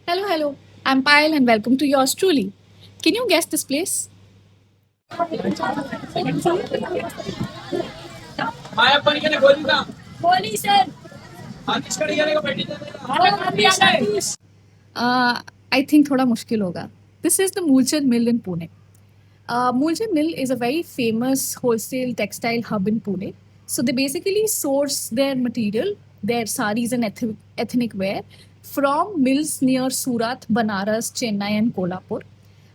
Hello, hello. I'm Payal and welcome to yours truly. Can you guess this place? Uh, I think थोड़ा मुश्किल होगा. This is the Moolchand Mill in Pune. Moolchand Mill is a very famous wholesale textile hub in Pune. So they basically source their material, their saris and ethnic wear from mills near Surat, Banaras, Chennai and Kolhapur.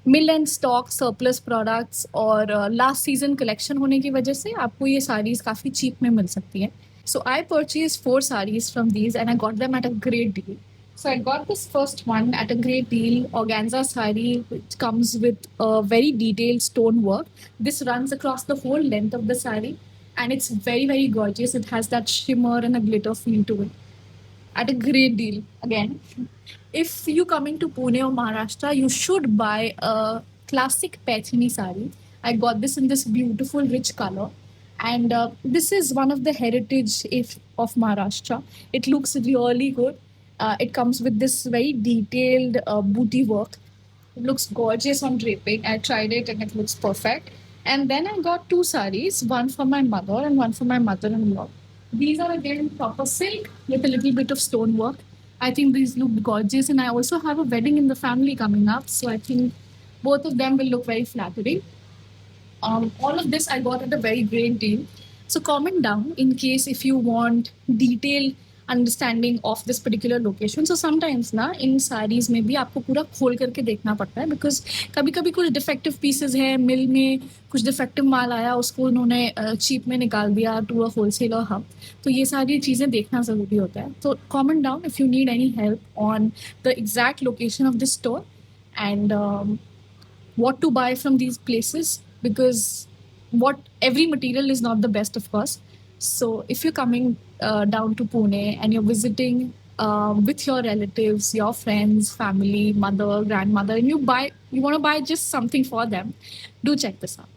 Mill and stock surplus products और last season collection होने की वजह से आपको ये साड़ीज काफ़ी cheap में मिल सकती हैं. So I purchase 4 sarees from these and I got them at a great deal. So I got this first one at a great deal, organza saree, which comes with a very detailed stone work. This runs across the whole length of the saree, and it's very very gorgeous. It has that shimmer and a glitter feel to it. At a great deal again. If you coming to Pune or Maharashtra, you should buy a classic Paithani sari. I got this in this beautiful rich color, and this is one of the heritage of Maharashtra. It looks really good. It comes with this very detailed booty work. It looks gorgeous on draping. I tried it and it looks perfect. And then I got 2 sarees, one for my mother and one for my mother-in-law. These are again proper silk with a little bit of stonework. I think these look gorgeous, and I also have a wedding in the family coming up, so I think both of them will look very flattering. All of this I got at a very great deal. So comment down in case if you want detailed understanding of this particular location. So sometimes ना इन साड़ीज में भी आपको पूरा खोल करके देखना पड़ता है, बिकॉज कभी कभी कुछ डिफेक्टिव पीसेज है, मिल में कुछ डिफेक्टिव माल आया, उसको उन्होंने चीप में निकाल दिया टू अ होलसेल और हब. तो ये सारी चीज़ें देखना ज़रूरी होता है. तो comment down if you need any help on the exact location of this store and what to buy from these places, because what every material is not the best, of course. So if you're coming down to Pune and you're visiting with your relatives, your friends, family, mother, grandmother, and you want to buy just something for them, do check this out.